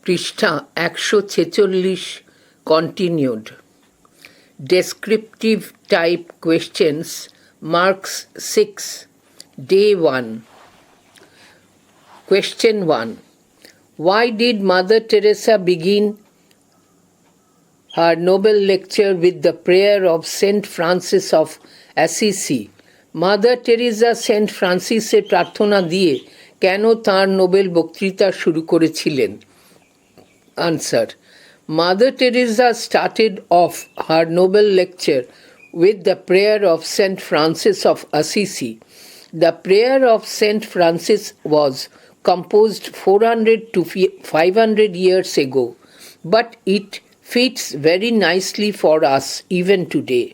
পৃষ্ঠা 146 continued. Descriptive type questions, marks 6, day 1. Question 1. Why did Mother Teresa begin her Nobel lecture with the prayer of Saint Francis of Assisi? Mother Teresa Saint Francisের প্রার্থনা দিয়ে কেন তাঁর Nobel বক্তৃতা শুরু করেছিলেন? Answer. Mother Teresa started off her Nobel lecture with the prayer of Saint Francis of Assisi. The prayer of Saint Francis was composed 400 to 500 years ago, but it fits very nicely for us even today.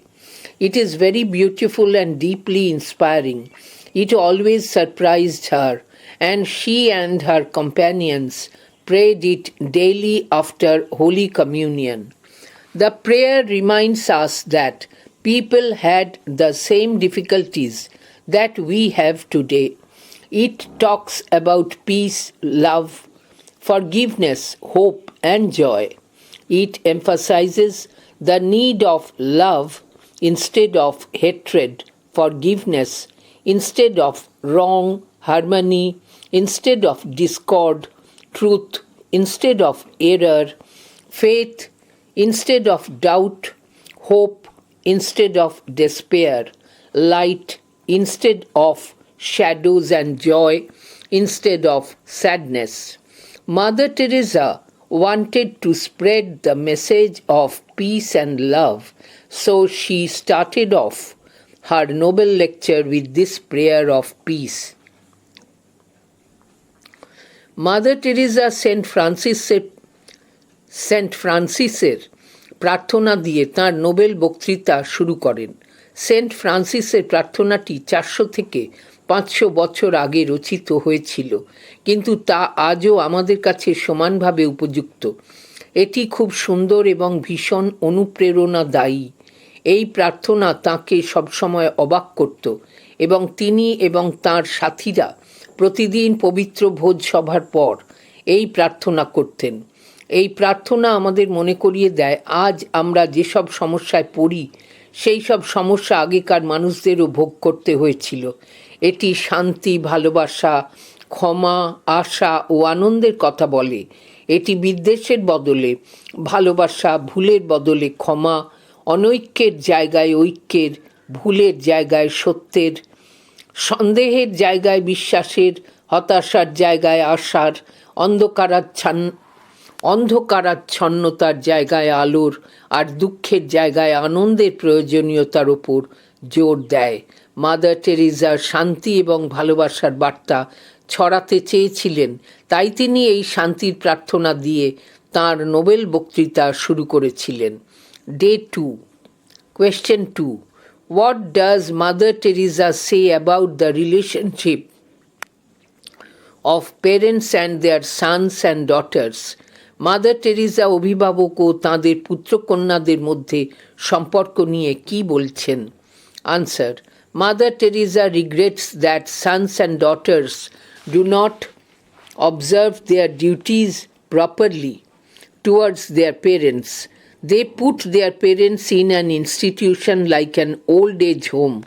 It is very beautiful and deeply inspiring. It always surprised her, and she and her companions prayed it daily after Holy Communion. The prayer reminds us that people had the same difficulties that we have today. It talks about peace, love, forgiveness, hope, and joy. It emphasizes the need of love instead of hatred, forgiveness instead of wrong, harmony instead of discord, truth instead of error, faith instead of doubt, hope instead of despair, light instead of shadows, and joy instead of sadness. Mother Teresa wanted to spread the message of peace and love, so she started off her Nobel lecture with this prayer of peace. Mother Teresa Saint Francisের প্রার্থনা দিয়ে তাঁর Nobel বক্তৃতা শুরু করেন। Saint ফ্রান্সিসের প্রার্থনাটি 400 থেকে 500 বছর আগে রচিত হয়েছিল, কিন্তু তা আজও আমাদের কাছে সমানভাবে উপযুক্ত। এটি খুব সুন্দর এবং ভীষণ অনুপ্রেরণাদায়ী। এই প্রার্থনা তাঁকে সবসময় অবাক করত, এবং তিনি এবং তাঁর সাথীরা প্রতিদিন পবিত্র ভোজ সভার পর এই প্রার্থনা করতেন। এই প্রার্থনা আমাদের মনে করিয়ে দেয় আজ আমরা যেসব সমস্যায় পড়ি সেই সব সমস্যা আগেকার মানুষদেরও ভোগ করতে হয়েছিল। এটি শান্তি, ভালোবাসা, ক্ষমা, আশা ও আনন্দের কথা বলে। এটি বিদ্বেষের বদলে ভালোবাসা, ভুলের বদলে ক্ষমা, অনৈক্যের জায়গায় ঐক্যের, ভুলের জায়গায় সত্যের, সন্দেহের জায়গায় বিশ্বাসের, হতাশার জায়গায় আশার, অন্ধকারাচ্ছন্নতার জায়গায় আলোর, আর দুঃখের জায়গায় আনন্দের প্রয়োজনীয়তার ওপর জোর দেয়। মাদার টেরেসা শান্তি এবং ভালোবাসার বার্তা ছড়াতে চেয়েছিলেন, তাই তিনি এই শান্তির প্রার্থনা দিয়ে তাঁর নোবেল বক্তৃতা শুরু করেছিলেন। Day 2. Question 2. What does Mother Teresa say about the relationship of parents and their sons and daughters? Mother Teresa অভিভাবক ও তাঁদের পুত্রকন্যাদের মধ্যে সম্পর্ক নিয়ে কি বলছেন? Answer. Mother Teresa regrets that sons and daughters do not observe their duties properly towards their parents. They put their parents in an institution like an old age home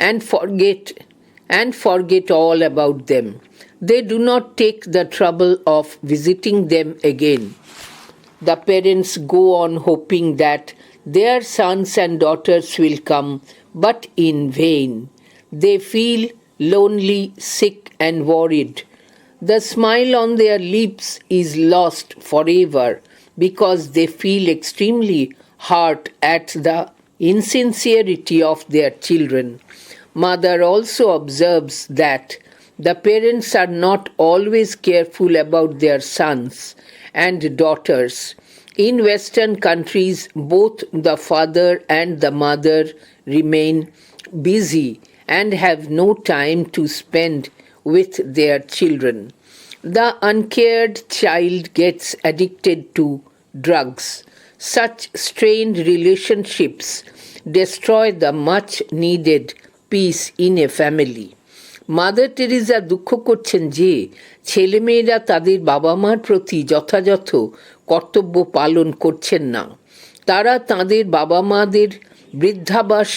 and forget all about them. They do not take the trouble of visiting them again. The parents go on hoping that their sons and daughters will come, but in vain. They feel lonely, sick, and worried. The smile on their lips is lost forever because they feel extremely hurt at the insincerity of their children. Mother also observes that the parents are not always careful about their sons and daughters. In Western countries, both the father and the mother remain busy and have no time to spend with their children. The uncared child gets addicted to drugs. Such strained relationships destroy the much needed peace in a family. Mother Teresa দুঃখ করছেন যে ছেলেমেয়েরা তাদের বাবা মার প্রতি যথাযথ কর্তব্য পালন করছেন না। তারা তাদের বাবা মাদের বৃদ্ধাবাস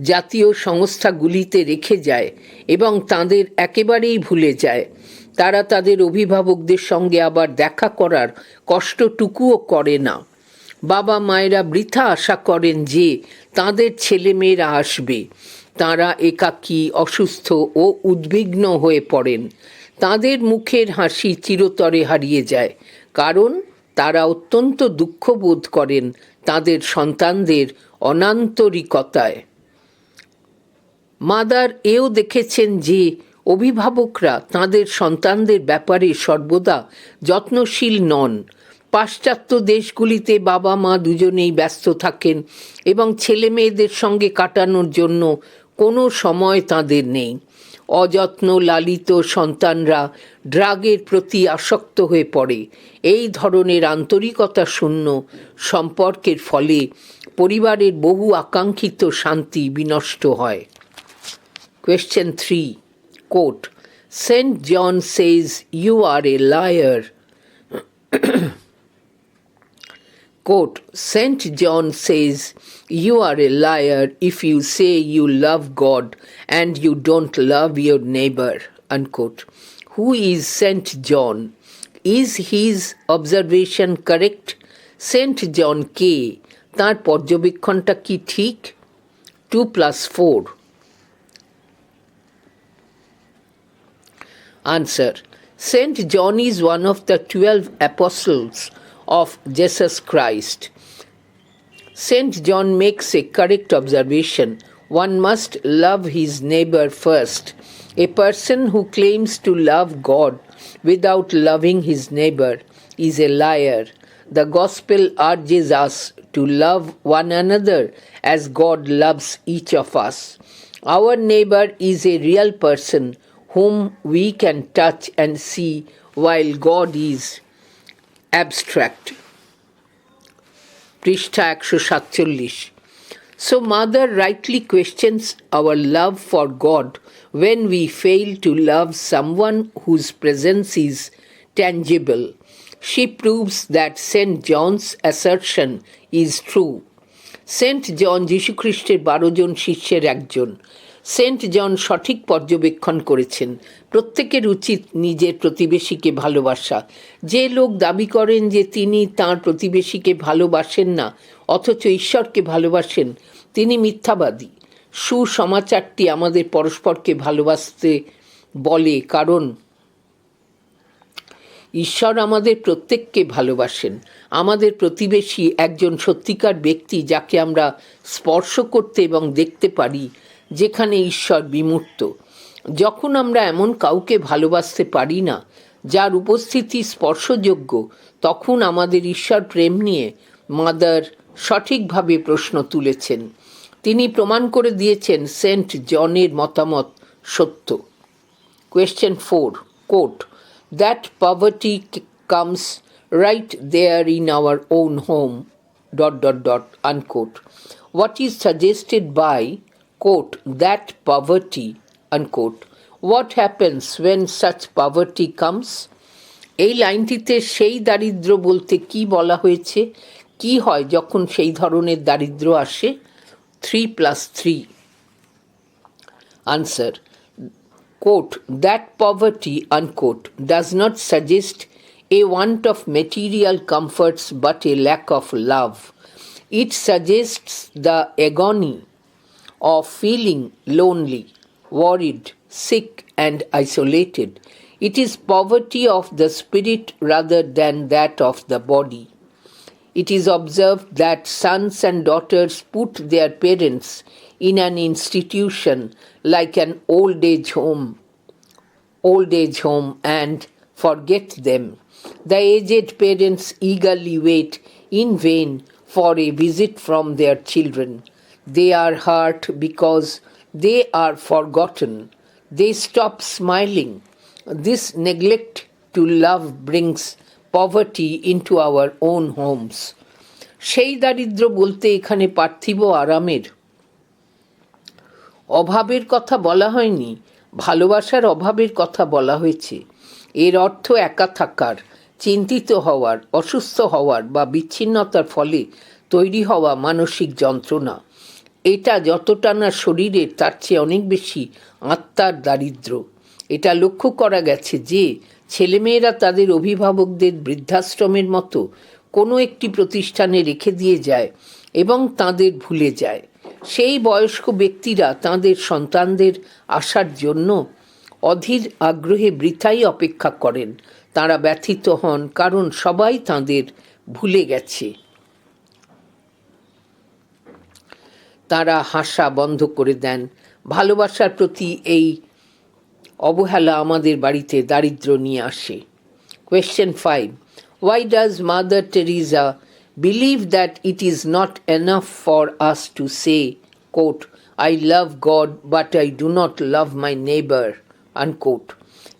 জাতীয় সংস্থাগুলিতে রেখে যায় এবং তাদের একেবারেই ভুলে যায়। তারা তাদের অভিভাবকদের সঙ্গে আবার দেখা করার কষ্টটুকুও করে না। বাবা মায়েরা বৃথা আশা করেন যে তাদের ছেলেমেয়েরা আসবে। তাঁরা একাকী, অসুস্থ ও উদ্বিগ্ন হয়ে পড়েন। তাদের মুখের হাসি চিরতরে হারিয়ে যায়, কারণ তারা অত্যন্ত দুঃখ বোধ করেন তাদের সন্তানদের অনান্তরিকতায়। মাদার এও দেখেছেন যে অভিভাবকরা তাদের সন্তানদের ব্যাপারে সর্বদা যত্নশীল নন। পাশ্চাত্য দেশগুলিতে বাবা মা দুজনেই ব্যস্ত থাকেন এবং ছেলে মেয়েদের সঙ্গে কাটানোর জন্য কোনো সময় তাদের নেই। অযত্ন লালিত সন্তানরা ড্রাগের প্রতি আসক্ত হয়ে পড়ে। এই ধরনের আন্তরিকতা শূন্য সম্পর্কের ফলে পরিবারের বহু আকাঙ্ক্ষিত শান্তি বিনষ্ট হয়। Question 3. Quote, St. John says you are a liar. Quote, St. John says you are a liar if you say you love God and you don't love your neighbor. Unquote. Who is St. John? Is his observation correct? St. John কে? তার পর্যবেক্ষণটা কি ঠিক? 2 + 4. Answer. St. John is one of the 12 apostles of Jesus Christ. St. John makes a correct observation. One must love his neighbor first. A person who claims to love God without loving his neighbor is a liar. The gospel urges us to love one another as God loves each of us. Our neighbor is a real person whom we can touch and see, while God is abstract. পৃষ্ঠা 147. So mother rightly questions our love for God when we fail to love someone whose presence is tangible. She proves that St. John's assertion is true. St. John যীশুখ্রিস্টের 12 জন শিষ্যের একজন। Saint জন সঠিক পর্যবেক্ষণ করেছেন। প্রত্যেকের উচিত নিজের প্রতিবেশীকে ভালোবাসা। যে লোক দাবি করেন যে তিনি তাঁর প্রতিবেশীকে ভালোবাসেন না অথচ ঈশ্বরকে ভালোবাসেন, তিনি মিথ্যাবাদী। সুসমাচারটি আমাদের পরস্পরকে ভালোবাসতে বলে, কারণ ঈশ্বর আমাদের প্রত্যেককে ভালোবাসেন। আমাদের প্রতিবেশী একজন সত্যিকার ব্যক্তি যাকে আমরা স্পর্শ করতে এবং দেখতে পারি, যেখানে ঈশ্বর বিমূর্ত। যখন আমরা এমন কাউকে ভালোবাসতে পারি না যার উপস্থিতি স্পর্শযোগ্য, তখন আমাদের ঈশ্বর প্রেম নিয়ে মাদার সঠিকভাবে প্রশ্ন তুলেছেন। তিনি প্রমাণ করে দিয়েছেন সেন্ট জনের মতামত সত্য। Question 4. Quote, That poverty comes right there in our own home. ... Unquote. What is suggested by, quote, that poverty, unquote? What happens when such poverty comes? এই লাইনটিতে সেই দারিদ্র্য বলতে কি বলা হয়েছে? কি হয় যখন সেই ধরনের দারিদ্র্য আসে? 3 + 3. Answer. Quote, that poverty, unquote, does not suggest a want of material comforts but a lack of love. It suggests the agony of feeling lonely, worried, sick and isolated. It is poverty of the spirit rather than that of the body. It is observed that sons and daughters put their parents in an institution like an old age home and forget them. The aged parents eagerly wait in vain for a visit from their children. They are hurt because they are forgotten. They stop smiling. This neglect to love brings poverty into our own homes. সেই দারিদ্র্য বলতে এখানে পার্থিব আরামের অভাবের কথা বলা হয়নি, ভালোবাসার অভাবের কথা বলা হয়েছে। এর অর্থ একা থাকার, চিন্তিত হওয়ার, অসুস্থ হওয়ার বা বিচ্ছিন্নতার ফলে তৈরি হওয়া মানসিক যন্ত্রণা। এটা যতটা না শরীরের, তার চেয়ে অনেক বেশি আত্মার দারিদ্র্য। এটা লক্ষ্য করা গেছে যে ছেলেমেয়েরা তাদের অভিভাবকদের বৃদ্ধাশ্রমের মতো কোনো একটি প্রতিষ্ঠানে রেখে দিয়ে যায় এবং তাদের ভুলে যায়। সেই বয়স্ক ব্যক্তিরা তাদের সন্তানদের আসার জন্য অধীর আগ্রহে বৃথাই অপেক্ষা করেন। তারা ব্যথিত হন কারণ সবাই তাদের ভুলে গেছে। তারা হাসা বন্ধ করে দেন। ভালোবাসার প্রতি এই অবহেলা আমাদের বাড়িতে দারিদ্র্য নিয়ে আসে। Question 5. Why does Mother Teresa believe that it is not enough for us to say, quote, I love God but I do not love my neighbor, unquote?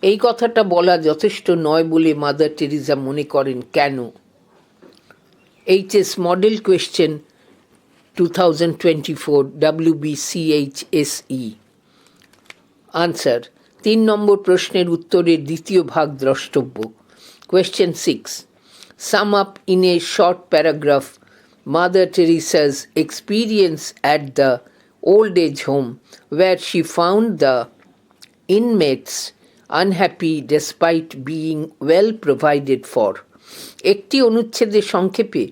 এই কথাটা বলা যথেষ্ট নয় বলে মাদার টেরিজা মনে করেন কেন? HS Model Question 2024 wbchse. Answer. 3 নম্বর প্রশ্নের উত্তরের দ্বিতীয় ভাগ দ্রষ্টব্য। Question 6. Sum up in a short paragraph Mother Teresa's experience at the old age home where she found the inmates unhappy despite being well provided for. একটি অনুচ্ছেদে সংক্ষেপে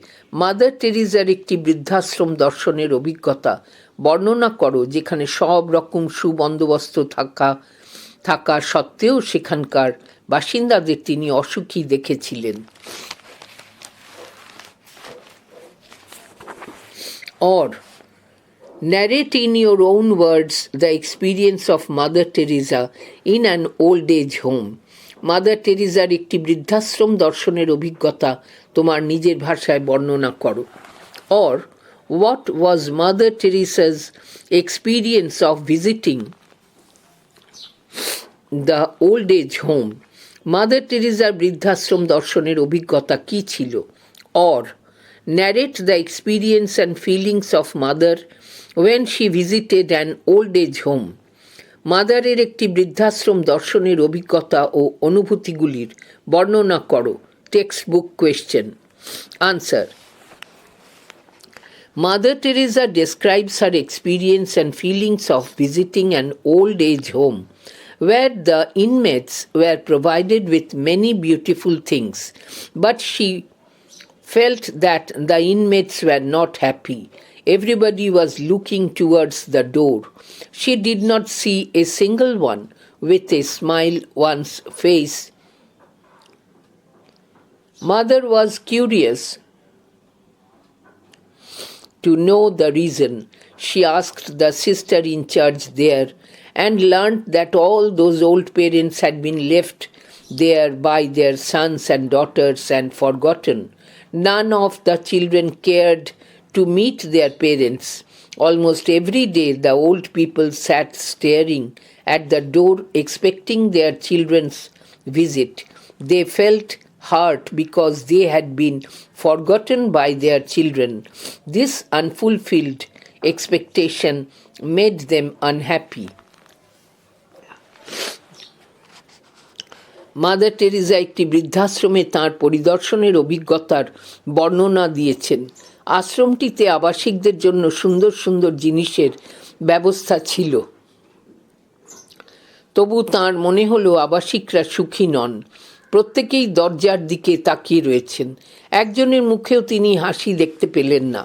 mother টেরিজার একটি বৃদ্ধাশ্রম দর্শনের অভিজ্ঞতা বর্ণনা করো যেখানে সব রকম সুবন্দোবস্ত থাকা সত্ত্বেও সেখানকার বাসিন্দাদের তিনি অসুখী দেখেছিলেন। Or narrate in your own words the experience of Mother Teresa in an old age home. Mother টেরিজার একটি বৃদ্ধাশ্রম দর্শনের অভিজ্ঞতা তোমার নিজের ভাষায় বর্ণনা করো। Or what was Mother Teresa's experience of visiting the old age home? Mother টেরিজার বৃদ্ধাশ্রম দর্শনের অভিজ্ঞতা কী ছিল? Or narrate the experience and feelings of mother when she visited an old age home. মাদারের একটি বৃদ্ধাশ্রম দর্শনের অভিজ্ঞতা ও অনুভূতিগুলির বর্ণনা করো। Text book question. Answer. Mother Teresa describes her experience and feelings of visiting an old age home where the inmates were provided with many beautiful things, but she felt that the inmates were not happy. Everybody was looking towards the door. She did not see a single one with a smile one's face. Mother was curious to know the reason. She asked the sister in charge there and learned that all those old parents had been left there by their sons and daughters and forgotten. None of the children cared to meet their parents. Almost every day the old people sat staring at the door expecting their children's visit. They felt hurt because they had been forgotten by their children. This unfulfilled expectation made them unhappy. Mother Teresa একটি বৃদ্ধাশ্রমে তাঁর পরিদর্শনের অভিজ্ঞতার বর্ণনা দিয়েছেন। আশ্রমটিতে আবাসিকদের জন্য সুন্দর সুন্দর জিনিসের ব্যবস্থা ছিল, তবু তাঁর মনে হলো আবাসিকরা সুখী নন। প্রত্যেকেই দরজার দিকে তাকিয়ে রয়েছেন। একজনের মুখেও তিনি হাসি দেখতে পেলেন না।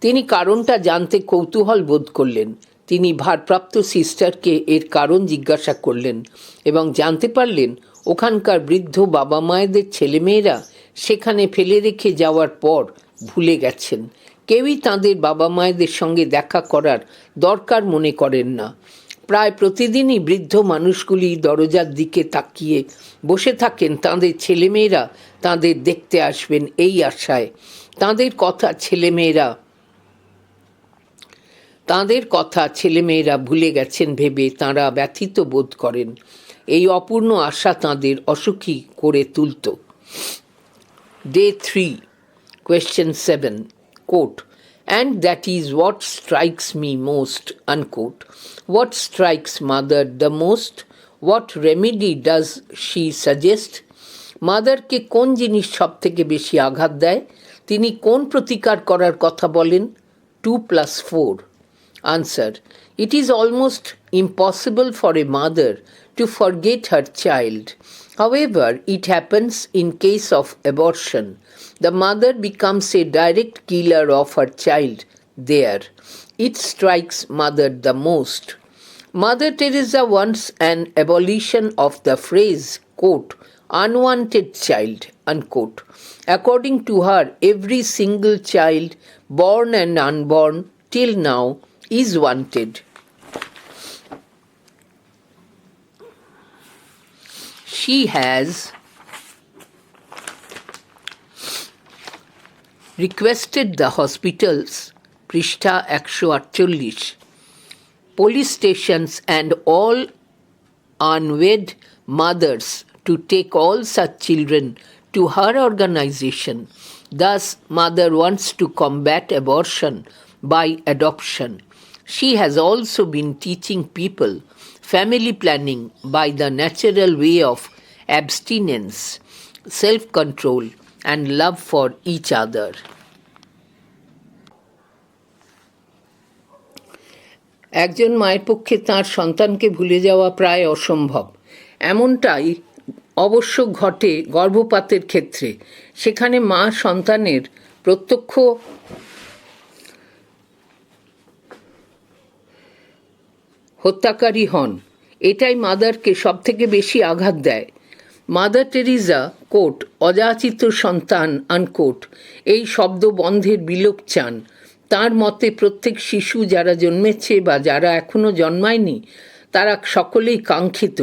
তিনি কারণটা জানতে কৌতূহল বোধ করলেন। তিনি ভারপ্রাপ্ত সিস্টারকে এর কারণ জিজ্ঞাসা করলেন এবং জানতে পারলেন ওখানকার বৃদ্ধ বাবা মায়েদের ছেলেমেয়েরা সেখানে ফেলে রেখে যাওয়ার পর ভুলে গেছেন। কেউই তাঁদের বাবা মায়েদের সঙ্গে দেখা করার দরকার মনে করেন না। প্রায় প্রতিদিনই বৃদ্ধ মানুষগুলি দরজার দিকে তাকিয়ে বসে থাকেন তাঁদের ছেলেমেয়েরা তাঁদের দেখতে আসবেন এই আশায়। তাঁদের কথা ছেলেমেয়েরা ভুলে গেছেন ভেবে তাঁরা ব্যথিত বোধ করেন। এই অপূর্ণ আশা তাঁদের অসুখী করে তুলত। Day 3, Question 7, quote, And that is what strikes me most, unquote. What strikes mother the most? What remedy does she suggest? মাদারকে কোন জিনিস সব থেকে বেশি আঘাত দেয়? তিনি কোন প্রতিকার করার কথা বলেন? 2+4. Answer. It is almost impossible for a mother to forget her child. However, it happens in case of abortion. The mother becomes a direct killer of her child there. It strikes mother the most. Mother Teresa wants an abolition of the phrase, quote, unwanted child, unquote. According to her, every single child, born and unborn, till now, is wanted. She has requested the hospitals, পৃষ্ঠা 148, police stations and all unwed mothers to take all such children to her organization. Thus, mother wants to combat abortion by adoption. She has also been teaching people family planning by the natural way of abstinence, self-control, and love for each other. একজন মায়ের পক্ষে তাঁর সন্তানকে ভুলে যাওয়া প্রায় অসম্ভব। এমনটাই অবশ্য ঘটে গর্ভপাতের ক্ষেত্রে। সেখানে মা সন্তানের প্রত্যক্ষ হত্যাকারী হন। এটাই মাদারকে সবথেকে বেশি আঘাত দেয়। মাদার টেরিজা, কোট, অযাচিত সন্তান, আনকোট, এই শব্দ বন্ধের বিলোপ চান। তাঁর মতে প্রত্যেক শিশু যারা জন্মেছে বা যারা এখনও জন্মায়নি তারা সকলেই কাঙ্ক্ষিত।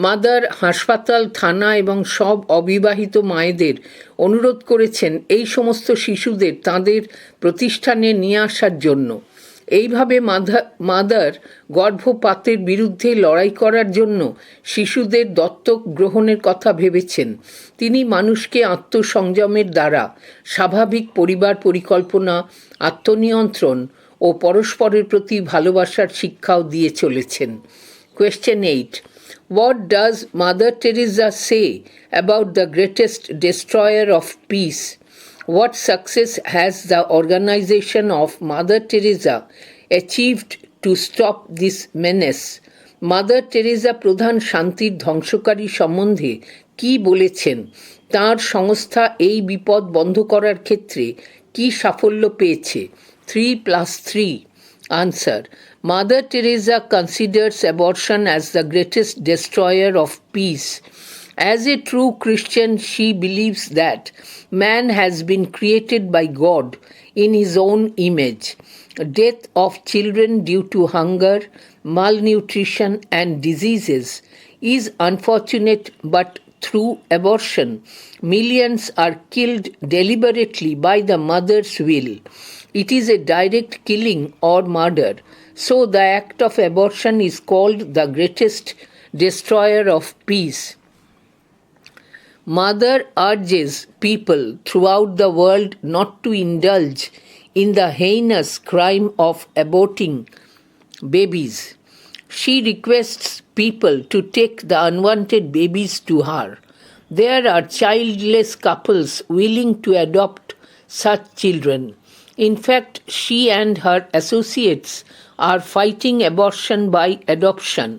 মাদার হাসপাতাল, থানা এবং সব অবিবাহিত মায়েদের অনুরোধ করেছেন এই সমস্ত শিশুদের তাঁদের প্রতিষ্ঠানে নিয়ে আসার জন্য। এইভাবে মাদার গর্ভপাতের বিরুদ্ধে লড়াই করার জন্য শিশুদের দত্তক গ্রহণের কথা ভেবেছেন। তিনি মানুষকে আত্মসংযমের দ্বারা স্বাভাবিক পরিবার পরিকল্পনা, আত্মনিয়ন্ত্রণ ও পরস্পরের প্রতি ভালোবাসার শিক্ষাও দিয়ে চলেছেন। Question 8. What does Mother Teresa say about the greatest destroyer of peace? What success has the organization of Mother Teresa achieved to stop this menace? Mother Teresa প্রধান শান্তির ধ্বংসকারী সম্বন্ধে কি বলেছেন? তাঁর সংস্থা এই বিপদ বন্ধ করার ক্ষেত্রে কি সাফল্য পেয়েছে? 3+3. Answer. Mother Teresa considers abortion as the greatest destroyer of peace. As a true Christian, she believes that man has been created by God in his own image. Death of children due to hunger, malnutrition, and diseases is unfortunate, but through abortion, millions are killed deliberately by the mother's will. It is a direct killing or murder, so the act of abortion is called the greatest destroyer of peace. Mother urges people throughout the world not to indulge in the heinous crime of aborting babies. She requests people to take the unwanted babies to her. There are childless couples willing to adopt such children. In fact, she and her associates are fighting abortion by adoption.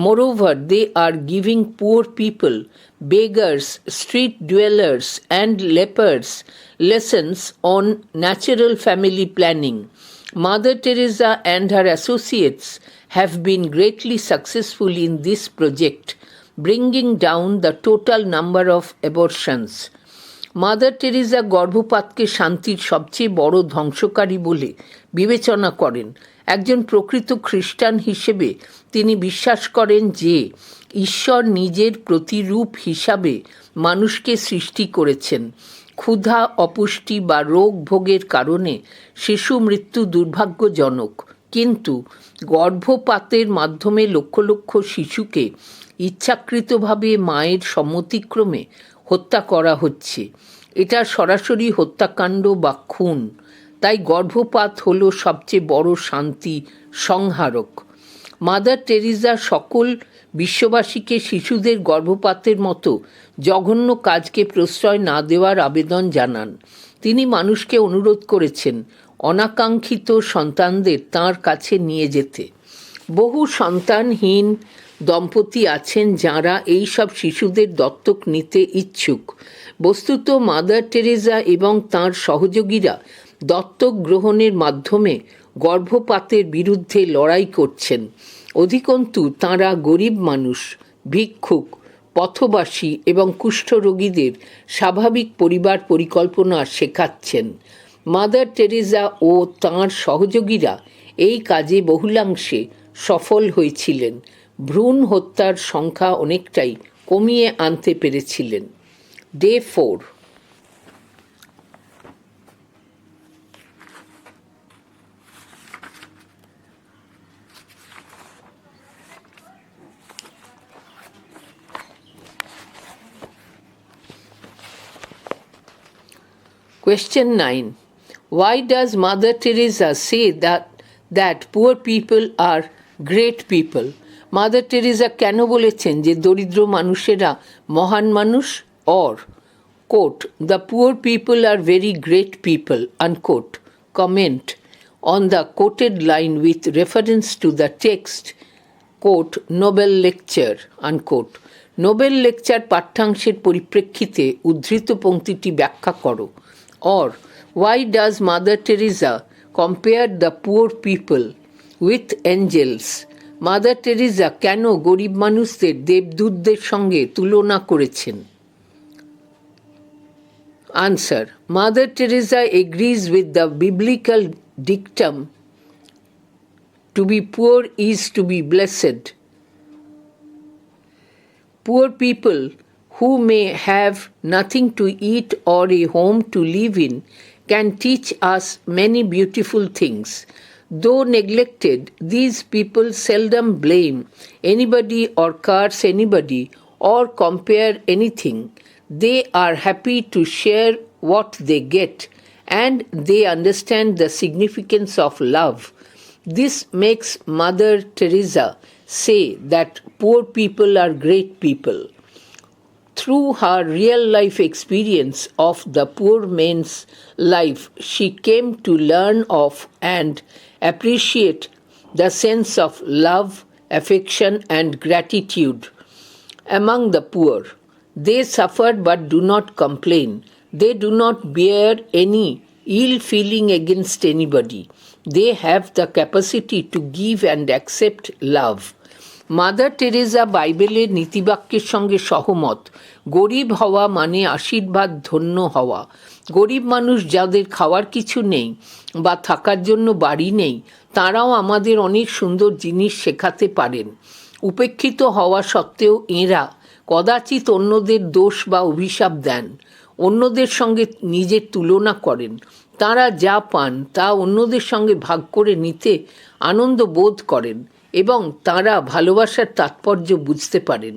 Moreover, they are giving poor people, beggars, street dwellers, and lepers lessons on natural family planning. Mother Teresa and her associates have been greatly successful in this project, bringing down the total number of abortions. Mother Teresa গর্ভপাতকে শান্তির সবচেয়ে বড় ধ্বংসকারী বলে বিবেচনা করেন। একজন প্রকৃত খ্রিস্টান হিসেবে তিনি বিশ্বাস করেন যে ঈশ্বর নিজের প্রতিরূপ হিসাবে মানুষকে সৃষ্টি করেছেন। ক্ষুধা, অপুষ্টি বা রোগ ভোগের কারণে শিশু মৃত্যু দুর্ভাগ্যজনক, কিন্তু গর্ভপাতের মাধ্যমে লক্ষ লক্ষ শিশুকে ইচ্ছাকৃতভাবে মায়ের সম্মতিক্রমে হত্যা করা হচ্ছে। এটা সরাসরি হত্যাকাণ্ড বা খুন। তাই গর্ভপাত হলো সবচেয়ে বড় শান্তি সংহারক। মাদার টেরিজা সকল বিশ্ববাসীকে শিশুদের গর্ভপাতের মতো জঘন্য কাজকে প্রশ্রয় না দেওয়ার আবেদন জানান। তিনি মানুষকে অনুরোধ করেছেন অনাকাঙ্ক্ষিত সন্তানদের তাঁর কাছে নিয়ে যেতে। বহু সন্তানহীন দম্পতি আছেন যাঁরা এই সব শিশুদের দত্তক নিতে ইচ্ছুক। বস্তুত মাদার টেরেসা এবং তাঁর সহযোগীরা দত্তক গ্রহণের মাধ্যমে গর্ভপাতের বিরুদ্ধে লড়াই করছেন। অধিকন্তু তাঁরা গরিব মানুষ, ভিক্ষুক, পথবাসী এবং কুষ্ঠরোগীদের স্বাভাবিক পরিবার পরিকল্পনা শেখাচ্ছেন। মাদার টেরেসা ও তাঁর সহযোগীরা এই কাজে বহুলাংশে সফল হয়েছিলেন। ভ্রূণ হত্যার সংখ্যা অনেকটাই কমিয়ে আনতে পেরেছিলেন। Day 4। Question 9. Why does Mother Teresa say that poor people are great people? Mother Teresa কেন বলেছেন যে দরিদ্র মানুষেরা মহান মানুষ? Or, quote, the poor people are very great people, unquote. Comment on the quoted line with reference to the text, quote, Nobel lecture, unquote. Nobel lecture পাঠ্যাংশের পরিপ্রেক্ষিতে উদ্ধৃত পংক্তিটি ব্যাখ্যা করো। Or, why does Mother Teresa compare the poor people with angels? Mother Teresa কেন গরিব মানুষদের দেবদূতদের সঙ্গে তুলনা করেছেন? Answer. Mother Teresa agrees with the biblical dictum, to be poor is to be blessed. Poor people who may have nothing to eat or a home to live in can teach us many beautiful things. Though neglected, these people seldom blame anybody or curse anybody or compare anything. They are happy to share what they get, and they understand the significance of love. This makes Mother Teresa say that poor people are great people. Through her real-life experience of the poor man's life, she came to learn of and appreciate the sense of love, affection, and gratitude among the poor. They suffer but do not complain. They do not bear any ill feeling against anybody. They have the capacity to give and accept love. Mother Teresa বাইবেলের নীতিবাক্যের সঙ্গে সহমত। গরিব হওয়া মানে আশীর্বাদ ধন্য হওয়া। গরিব মানুষ যাদের খাওয়ার কিছু নেই বা থাকার জন্য বাড়ি নেই, তাঁরাও আমাদের অনেক সুন্দর জিনিস শেখাতে পারেন। উপেক্ষিত হওয়া সত্ত্বেও এঁরা কদাচিৎ অন্যদের দোষ বা অভিশাপ দেন, অন্যদের সঙ্গে নিজের তুলনা করেন। তাঁরা যা পান তা অন্যদের সঙ্গে ভাগ করে নিতে আনন্দ বোধ করেন এবং তাঁরা ভালোবাসার তাৎপর্য বুঝতে পারেন।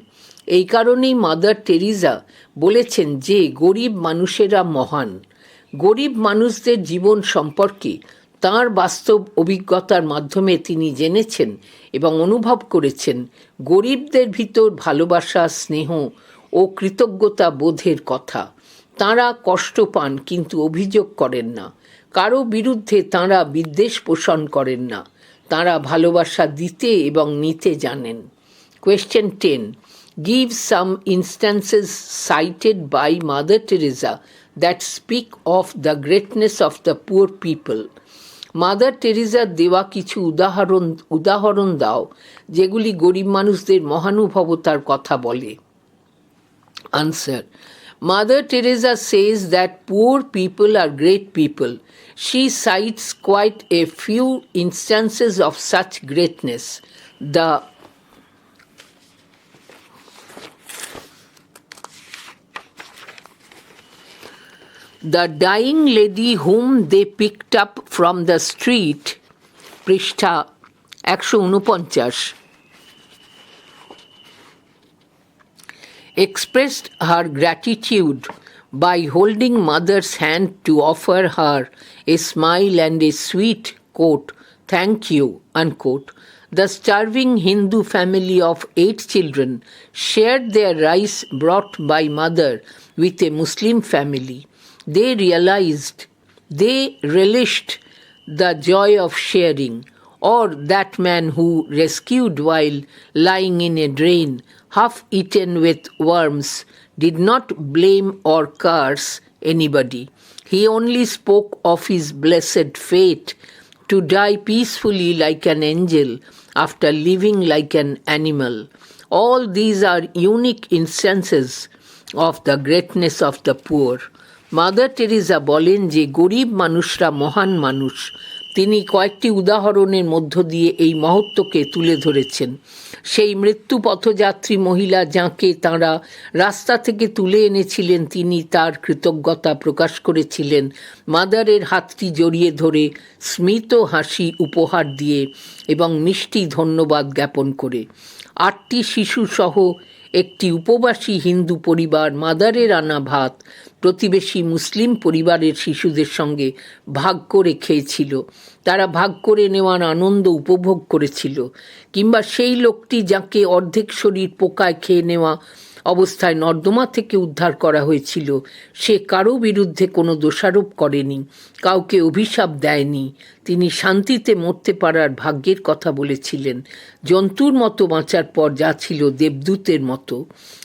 এই কারণেই মাদার টেরিজা বলেছেন যে গরিব মানুষেরা মহান। গরিব মানুষদের জীবন সম্পর্কে তাঁর বাস্তব অভিজ্ঞতার মাধ্যমে তিনি জেনেছেন এবং অনুভব করেছেন গরিবদের ভিতর ভালোবাসা, স্নেহ ও কৃতজ্ঞতা বোধের কথা। তাঁরা কষ্ট পান কিন্তু অভিযোগ করেন না। কারো বিরুদ্ধে তাঁরা বিদ্বেষ পোষণ করেন না। তাঁরা ভালোবাসা দিতে এবং নিতে জানেন। Question 10. Give some instances cited by Mother Teresa that speak of the greatness of the poor people. Mother টেরিজার দেওয়া কিছু উদাহরণ দাও যেগুলি গরিব মানুষদের মহানুভবতার কথা বলে। Answer. Mother Teresa says that poor people are great people. She cites quite a few instances of such greatness. The dying lady whom they picked up from the street, পৃষ্ঠা 149, expressed her gratitude by holding mother's hand to offer her a smile and a sweet, quote, "Thank you," unquote. The starving Hindu family of 8 children shared their rice brought by mother with a Muslim family. They relished the joy of sharing. Or that man who rescued while lying in a drain, half eaten with worms, did not blame or curse anybody. He only spoke of his blessed fate to die peacefully like an angel after living like an animal. All these are unique instances of the greatness of the poor. Mother Teresa বলেন যে গরিব মানুষরা মহান মানুষ। তিনি কয়েকটি উদাহরণের মধ্য দিয়ে এই মহত্বকে তুলে ধরেছেন। সেই মৃত্যু পথযাত্রী মহিলা যাঁকে তাঁরা রাস্তা থেকে তুলে এনেছিলেন, তিনি তার কৃতজ্ঞতা প্রকাশ করেছিলেন মাদারের হাতটি জড়িয়ে ধরে, স্মিত হাসি উপহার দিয়ে এবং মিষ্টি ধন্যবাদ জ্ঞাপন করে। 8টি শিশুসহ একটি উপবাসী হিন্দু পরিবার মাদারের আনা ভাত প্রতিবেশী মুসলিম পরিবারের শিশুদের সঙ্গে ভাগ করে খেয়েছিল। তারা ভাগ করে নেওয়ার আনন্দ উপভোগ করেছিল। কিংবা সেই লোকটি যাকে অর্ধেক শরীর পোকায় খেয়ে নেওয়া অবস্থায় নর্দমা থেকে উদ্ধার করা হয়েছিল, সে কারো বিরুদ্ধে কোনো দোষারোপ করেনি, কাউকে অভিশাপ দেয়নি। তিনি শান্তিতে মরতে পারার ভাগ্যের কথা বলেছিলেন। জন্তুর মতো বাঁচার পর যা ছিল দেবদূতের মতো।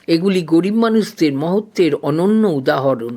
এগুলি গরিব মানুষদের মহত্বের অনন্য উদাহরণ।